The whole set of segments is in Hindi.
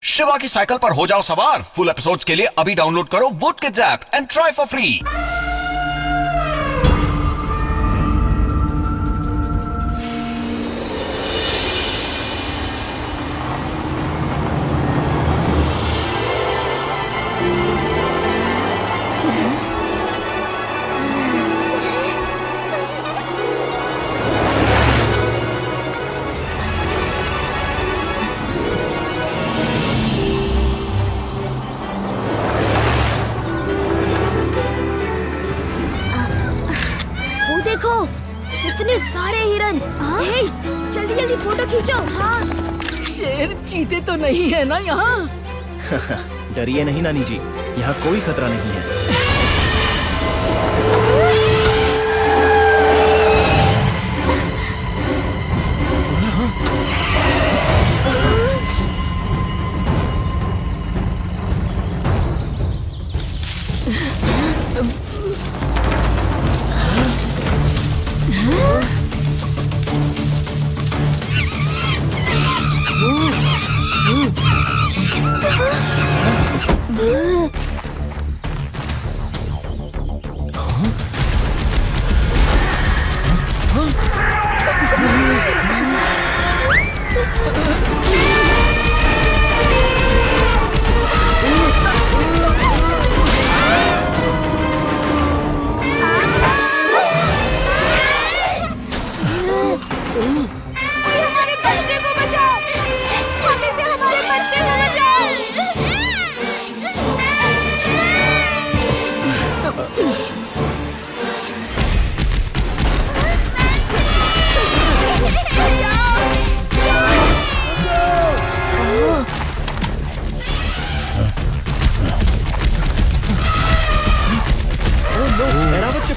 शिवा की साइकिल पर हो जाओ सवार। फुल एपिसोड्स के लिए अभी डाउनलोड करो would kids app and try for free. इतने सारे हिरन। जल्दी जल्दी फोटो खींचो। हाँ, शेर चीते तो नहीं है ना यहाँ? डरिए नहीं नानी जी, यहाँ कोई खतरा नहीं है।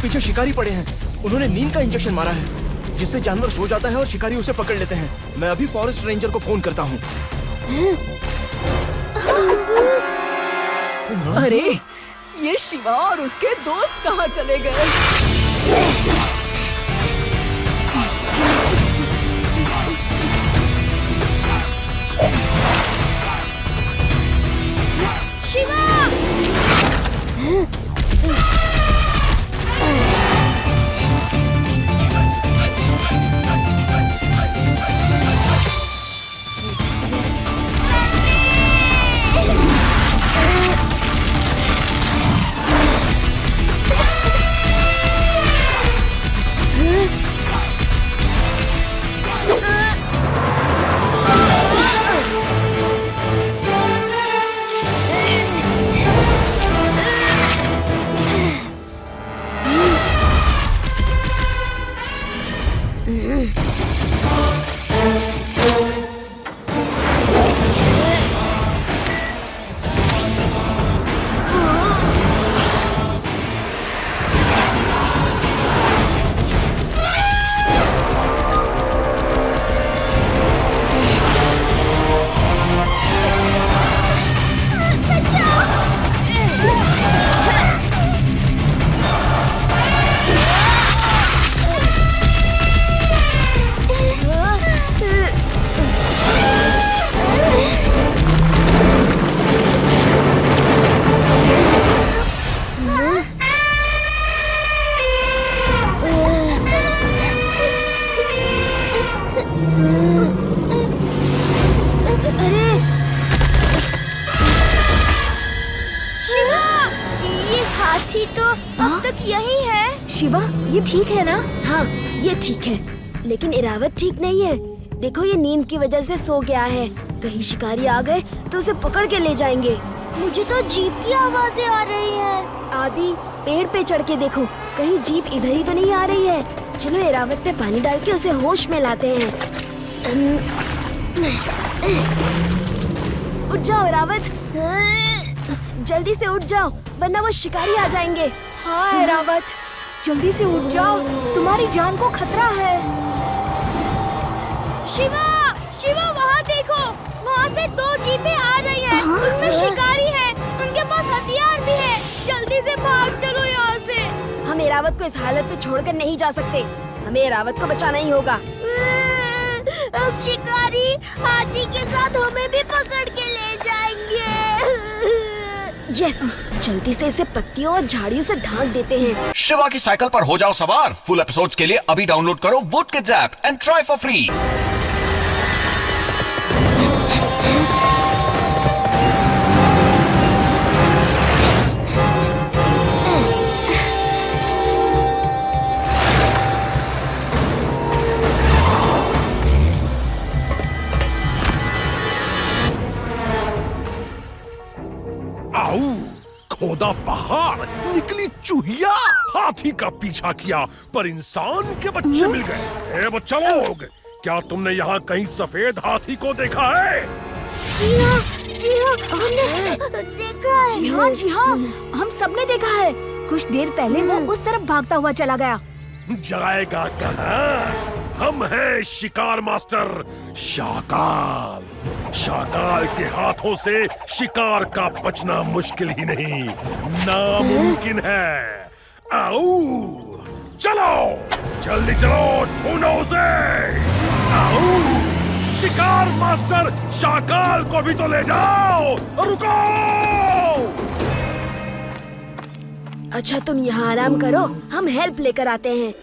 पीछे शिकारी पड़े हैं। उन्होंने नींद का इंजेक्शन मारा है, जिससे जानवर सो जाता है और शिकारी उसे पकड़ लेते हैं। मैं अभी फॉरेस्ट रेंजर को फोन करता हूँ। अरे, ये शिवा और उसके दोस्त कहाँ चले गए? शिवा! तो अब तक यही है। शिवा, ये ठीक है ना? हाँ, ये ठीक है, लेकिन इरावत ठीक नहीं है। देखो, ये नींद की वजह से सो गया है। कहीं शिकारी आ गए तो उसे पकड़ के ले जाएंगे। मुझे तो जीप की आवाजें आ रही हैं। आदि, पेड़ पे चढ़ के देखो, कहीं जीप इधर ही तो नहीं आ रही है। चलो इरावत पे पानी डाल के उसे होश में लाते हैं। उठ जाओ इरावत, जल्दी से उठ जाओ, वरना वो शिकारी आ जाएंगे। हाँ इरावत, जल्दी से उठ जाओ, तुम्हारी जान को खतरा है। शिवा, शिवा, वहाँ देखो, वहाँ से 2 जीपें आ रही हैं। उसमें शिकारी है, उनके पास हथियार भी है। जल्दी से भाग चलो यहाँ से। हम इरावत को इस हालत में छोड़कर नहीं जा सकते। हमें इरावत को बचाना ही होगा। अब शिकारी हाथी के साथ हमें भी पकड़ के ले जाए। यस, जल्दी से इसे पत्तियों और झाड़ियों से ढांक देते हैं। शिवा की साइकिल पर हो जाओ सवार। फुल एपिसोड्स के लिए अभी डाउनलोड करो WoodKids app and try for free. आओ, खोदा पहाड़, निकली चूहिया, हाथी का पीछा किया पर इंसान के बच्चे मिल गए। ए बच्चा लोग, क्या तुमने यहाँ कहीं सफेद हाथी को देखा है? जी हाँ, हमने देखा है। जी हाँ, हम सबने देखा है। कुछ देर पहले वो उस तरफ भागता हुआ चला गया। जाएगा कहाँ? हम हैं शिकार मास्टर शाकाल। शाकाल के हाथों से शिकार का बचना मुश्किल ही नहीं, नामुमकिन है। आओ, चलो, जल्दी चलो, ढूंढो उसे। आओ, शिकार मास्टर शाकाल को भी तो ले जाओ। रुको! अच्छा, तुम यहाँ आराम करो, हम हेल्प लेकर आते हैं।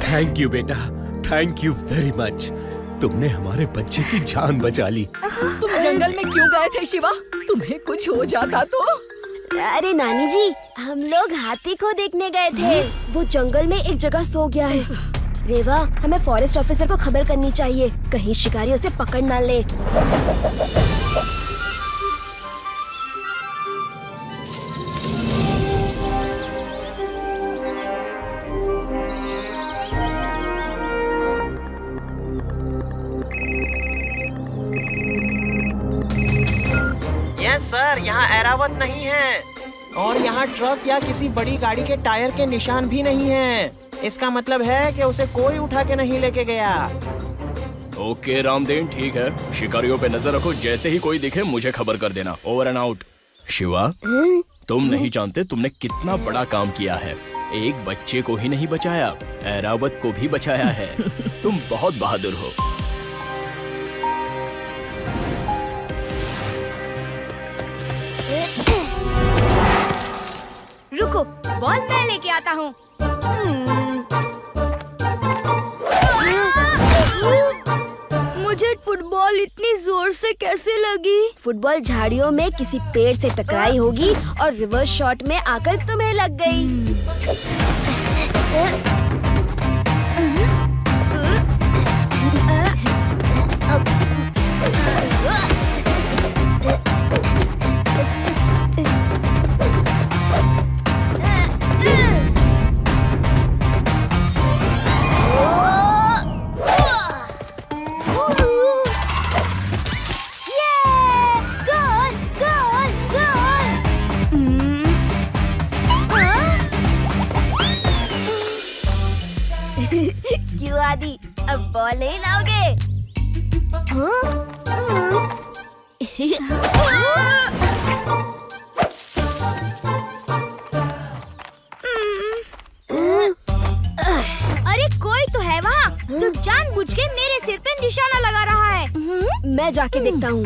थैंक यू बेटा, थैंक यू वेरी मच। तुमने हमारे बच्चे की जान बचा ली। तुम जंगल में क्यों गए थे शिवा? तुम्हें कुछ हो जाता तो? अरे नानी जी, हम लोग हाथी को देखने गए थे। वो जंगल में एक जगह सो गया है। रेवा, हमें फॉरेस्ट ऑफिसर को खबर करनी चाहिए, कहीं शिकारी उसे पकड़ ना ले। यस सर, यहाँ ऐरावत नहीं है और यहाँ ट्रक या किसी बड़ी गाड़ी के टायर के निशान भी नहीं है। इसका मतलब है कि उसे कोई उठा के नहीं लेके गया। ओके रामदेन, ठीक है। शिकारियों पे नजर रखो, जैसे ही कोई दिखे मुझे खबर कर देना। Over and out. शिवा, तुम नहीं जानते तुमने कितना बड़ा काम किया है। एक बच्चे को ही नहीं बचाया, ऐरावत को भी बचाया है। तुम बहुत बहादुर हो। रुको, बॉल मैं लेके आता हूँ। मुझे फुटबॉल इतनी जोर से कैसे लगी? फुटबॉल झाड़ियों में किसी पेड़ से टकराई होगी और रिवर्स शॉट में आकर तुम्हें लग गई। क्यों आदि, अब बॉल नहीं लाओगे? अरे कोई तो है वहाँ। तुम जानबूझ के मेरे सिर पे निशाना लगा रहा है। मैं जाके देखता हूँ।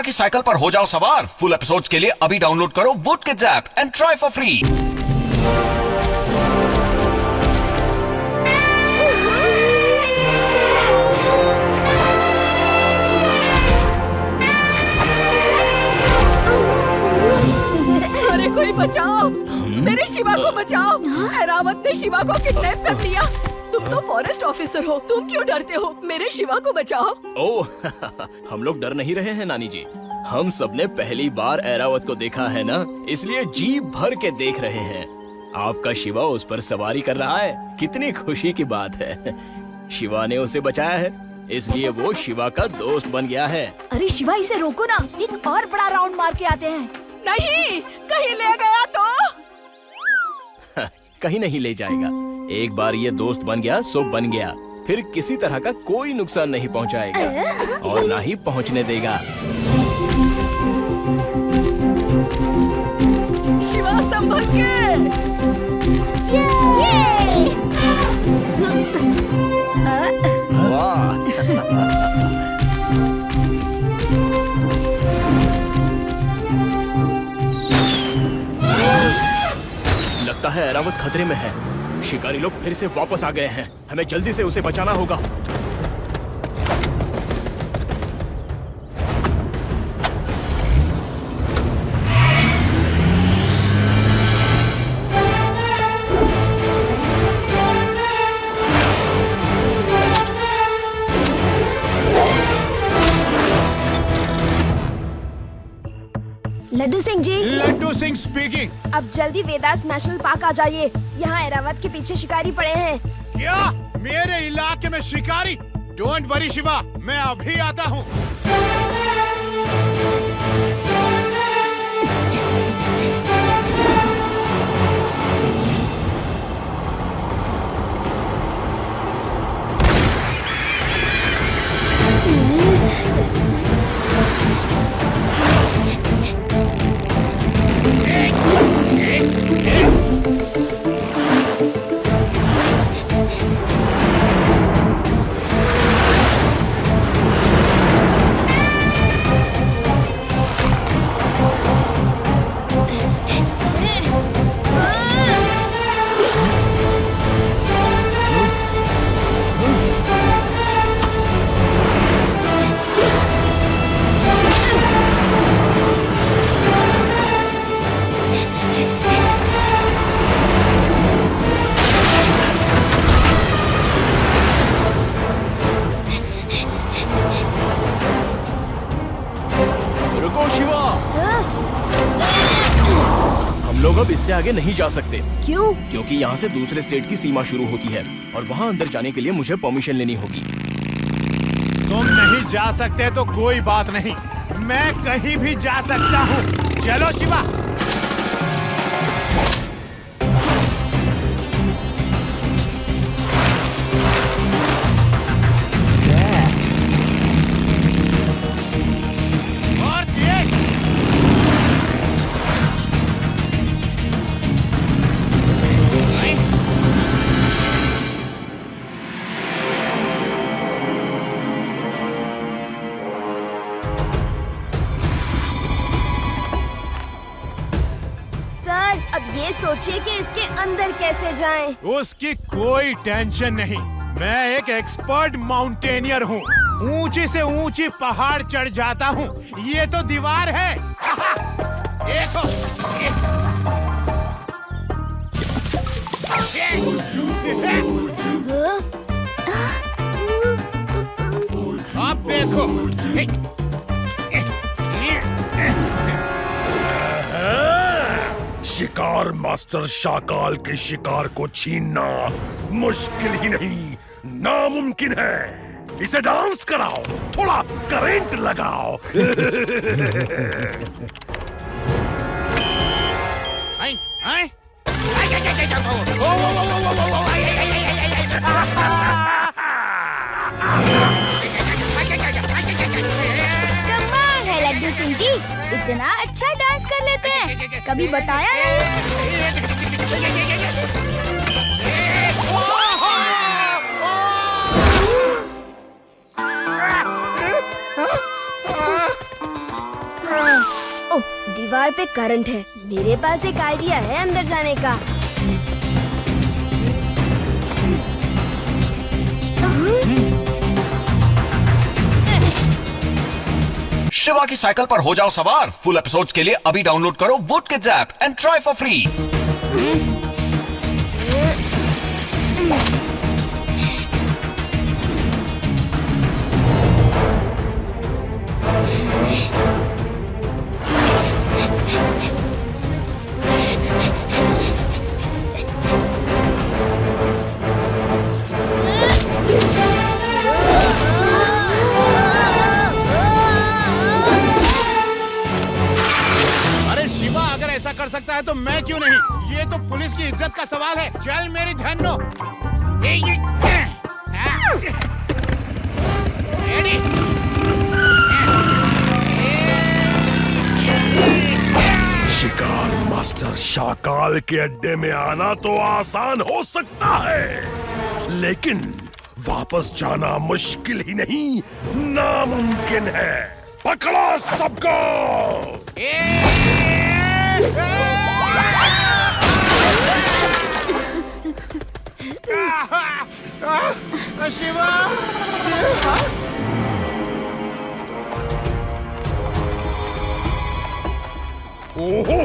की साइकिल पर हो जाओ सवार। फुल एपिसोड्स के लिए अभी डाउनलोड करो vote kids app and try for free. अरे कोई बचाओ, मेरे शिवा को बचाओ। एरावत ने शिवा को किडनैप कर लिया। तुम तो फॉरेस्ट ऑफिसर हो, तुम क्यों डरते हो? मेरे शिवा को बचाओ। ओह हम लोग डर नहीं रहे हैं नानी जी। हम सबने पहली बार एरावत को देखा है ना, इसलिए जी भर के देख रहे हैं। आपका शिवा उस पर सवारी कर रहा है, कितनी खुशी की बात है। शिवा ने उसे बचाया है, इसलिए वो शिवा का दोस्त बन गया है। अरे शिवा, इसे रोको ना, एक और बड़ा राउंड मार के आते हैं। नहीं, कहीं ले गया तो? कहीं नहीं ले जाएगा। एक बार ये दोस्त बन गया सो बन गया, फिर किसी तरह का कोई नुकसान नहीं पहुंचाएगा और ना ही पहुंचने देगा। शिवा संभल के। वाह लगता है एरावत खतरे में है। शिकारी लोग फिर से वापस आ गए हैं। हमें जल्दी से उसे बचाना होगा। लड्डू सिंह जी। लड्डू सिंह स्पीकिंग। अब जल्दी वेदास नेशनल पार्क आ जाइए। यहाँ एरावत के पीछे शिकारी पड़े हैं। क्या मेरे इलाके में शिकारी? डोंट वरी शिवा, मैं अभी आता हूँ। हम लोग अब इससे आगे नहीं जा सकते। क्यों? क्योंकि यहाँ से दूसरे स्टेट की सीमा शुरू होती है और वहाँ अंदर जाने के लिए मुझे परमिशन लेनी होगी। तुम नहीं जा सकते तो कोई बात नहीं, मैं कहीं भी जा सकता हूँ। चलो शिवा। और तेज। सर, अब ये सोचिए कि इसके अंदर कैसे जाएं। उसकी कोई टेंशन नहीं, मैं एक एक्सपर्ट माउंटेनियर हूँ। ऊंची से ऊंची पहाड़ चढ़ जाता हूँ। ये तो दीवार है। देखो। अब देखो। शिकार मास्टर शाकाल के शिकार को छीनना मुश्किल ही नहीं, नामुमकिन है। इसे डांस कराओ, थोड़ा करंट लगाओ। कमाल है लड्डू सिंह जी, इतना अच्छा डांस कर लेते हैं, कभी बताया नहीं। दीवार पे करंट है। मेरे पास एक आइडिया है अंदर जाने का। शिवा की साइकिल पर हो जाओ सवार। फुल एपिसोड्स के लिए अभी डाउनलोड करो vote kids app and try for free. ऐसा कर सकता है तो मैं क्यों नहीं? ये तो पुलिस की इज्जत का सवाल है। चल मेरी धन्नो। शिकार मास्टर शाकाल के अड्डे में आना तो आसान हो सकता है, लेकिन वापस जाना मुश्किल ही नहीं नामुमकिन है। पकड़ो सबको। शिवा, ओहो,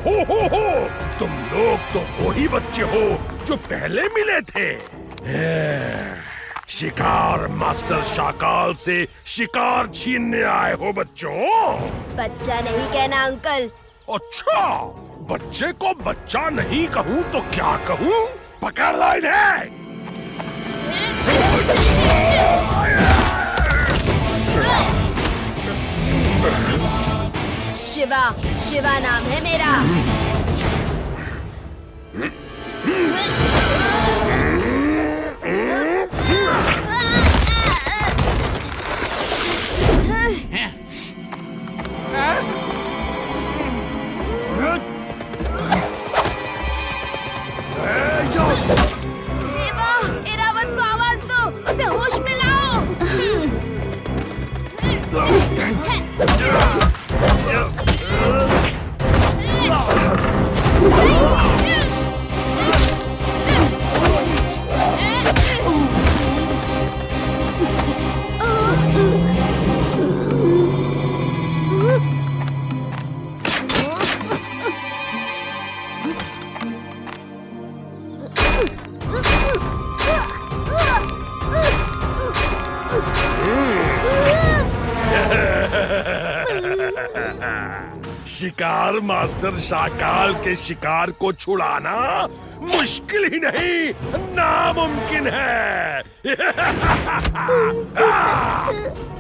तुम लोग तो वही बच्चे हो जो पहले मिले थे। शिकार मास्टर शाकाल से शिकार छीनने आए हो बच्चों। बच्चा नहीं कहना अंकल। अच्छा, बच्चे को बच्चा नहीं कहूँ तो क्या कहूँ? पकड़ लो इन्हें। शिवा, शिवा नाम है मेरा। एरावत को आवाज दो, उसे होश में लाओ। शिकार मास्टर शाकाल के शिकार को छुड़ाना मुश्किल ही नहीं नामुमकिन है।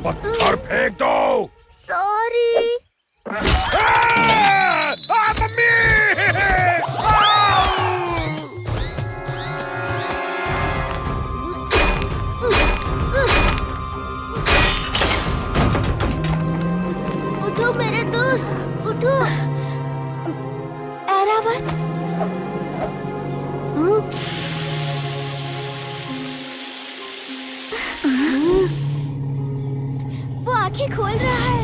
पत्थर फेंक दो। सॉरी। मम्मी! उठो मेरे दोस्त, उठो। एरावत, वो आंखें खोल रहा है।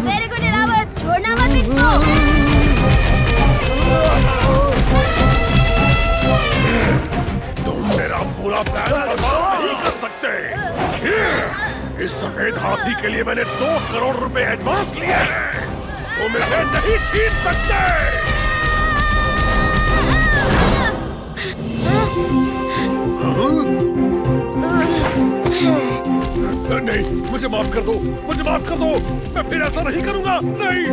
मेरे को एरावत, छोड़ना मत इसको। तुम मेरा पूरा प्लान बर्बाद नहीं कर सकते। इस सफेद हाथी के लिए मैंने 2 करोड़ रुपए एडवांस लिए हैं। तुम इसे नहीं छीन सकते। नहीं, मुझे माफ कर दो, मुझे माफ कर दो। मैं फिर ऐसा नहीं करूंगा। नहीं।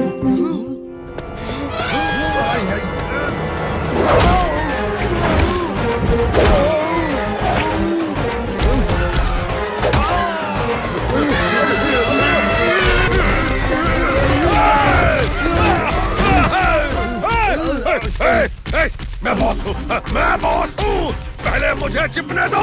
मैं बॉस हूँ, पहले मुझे चिपने दो।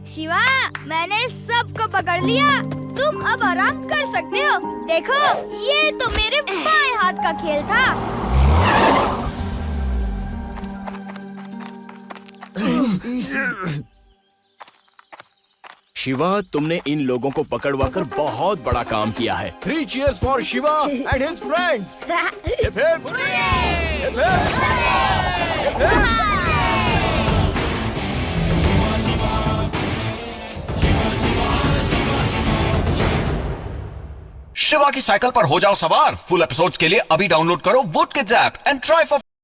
शिवा, मैंने सबको पकड़ लिया। तुम अब आराम कर सकते हो। देखो, ये तो मेरे बाएं हाथ का खेल था। शिवा, तुमने इन लोगों को पकड़वाकर बहुत बड़ा काम किया है। 3 cheers for Shiva and his friends. Shiva की साइकिल पर हो जाओ सवार। फुल एपिसोड्स के लिए अभी डाउनलोड करो would kids app and try for